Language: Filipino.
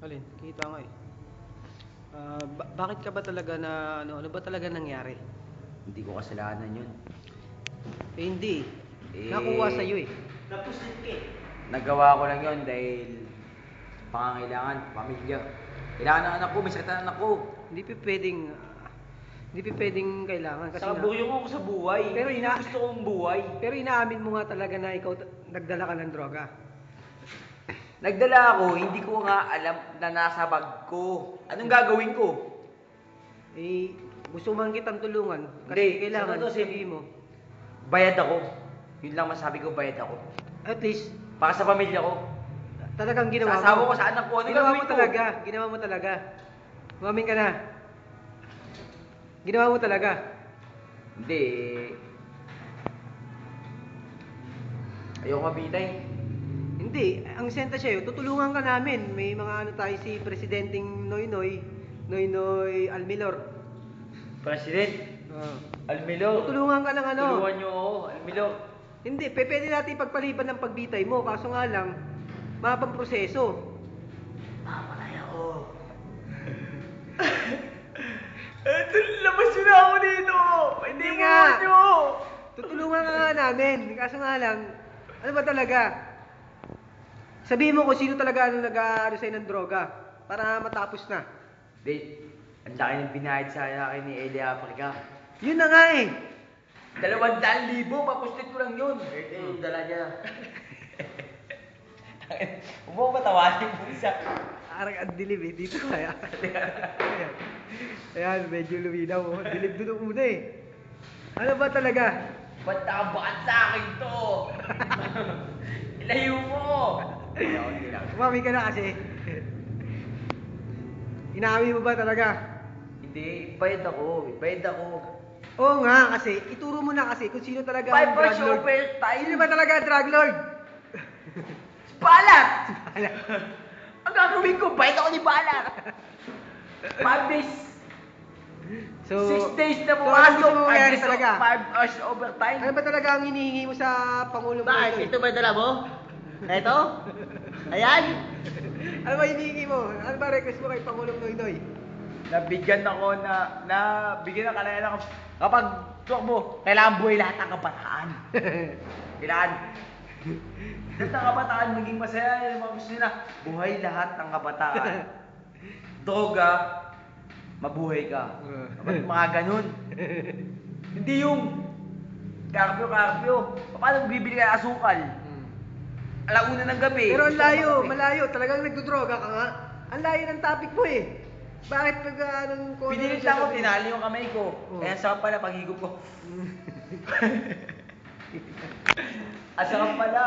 Alin? Kita nga eh. Bakit ka ba talaga na ano ba talaga nangyari? Hindi ko kasalanan yun. Hindi. Nakuha sa iyo eh. Napusit ka eh. Nagawa ko lang yun dahil pangangailangan, pamilya. Kailangan ng anak ko, may sakit ang anak ko. Hindi pa pwedeng kailangan kasi Saka buyo ko sa buhay. Pero gusto kong buhay. Pero inaamin mo nga talaga na ikaw nagdala ka ng droga. Nagdala ako, hindi ko nga alam na nasa bag ko. Anong gagawin ko? Eh, gusto man kitang tulungan kasi Hindi, kailangan sa totoo, sabihin mo. Bayad ako. Yun lang masabi ko, bayad ako. At least, Para sa pamilya ko. talagang ginawa Sa asawa ko, sa anak ko, anong Ginawa gagawin mo ko? talaga. Ginawa mo talaga. Umamin ka na. Ginawa mo talaga. Hindi. Ayoko mabitay. Hindi. Ang senta sa'yo, tutulungan ka namin. May mga ano tayo si Presidenting Noynoy Almilor. President, Oh. Almilo. Tutulungan ka ng ano. Tulungan niyo ako, Almilo. Hindi, pwede natin ipagpaliban ng pagbitay mo. Kaso nga lang, mabang proseso. Papalay ako. Labas yun ako dito! Hindi nga. Tutulungan ka nga namin. Kaso nga lang, ano ba talaga? Sabihin mo kung sino talaga ang nag-aano sa'yo ng droga para matapos na. Hindi, ang laki ng binayad sa akin ni Elia Africa. Yun na nga eh. 200,000, papuslit ko lang yun. Ito yung dala niya. Huwag mo patawasin mo isa. Arang ang dilim eh. Dito kaya. Ayan. Ayan, medyo luminaw. Oh. Dilim doon ang una eh. Ano ba talaga? Ba't nakabakat sa akin to? Ilayo mo! Hindi lang. Umami ka na kasi. Inaamin mo ba talaga? Hindi, bayad ako. Bayad ako. Oo nga kasi. Ituro mo na kasi kung sino talaga ang 5 drug hours lord. overtime. Sino ba talaga ang drug lord? Balat! Ala. Ang gagawin ko, bayad ako ni Balat! 5 days. So, 6 days na so, pumasok. ano gusto mo mangyari talaga? 5 hours overtime. Ano ba talaga ang hinihingi mo sa Pangulong Bakit? Noynoy? Ito ba yung dala mo? Ito? Ayan? Ano ba hinihingi mo? Ano ba request mo kay Pangulong Noynoy? Nabigyan ako bigyan ng kalala kapag tuwak mo, kailangan buhay lahat ng kabataan. Kailangan. Lahat ng kabataan maging masaya. Yung mga gusto nila, buhay lahat ng kabataan. Droga, mabuhay ka. Kapag mga ganun. Hindi yung karpyo. Paano mo bibili ka ng asukal? Alauna ng gabi. Pero ang gusto ko layo, magabi. malayo. Talagang nagdodroga ka nga. Ang layo ng topic mo eh. Bakit pag anong Pinilit lang ako, tinali yung kamay ko. Oh. Kaya sarap pala paghigop ko. Ang sarap pala.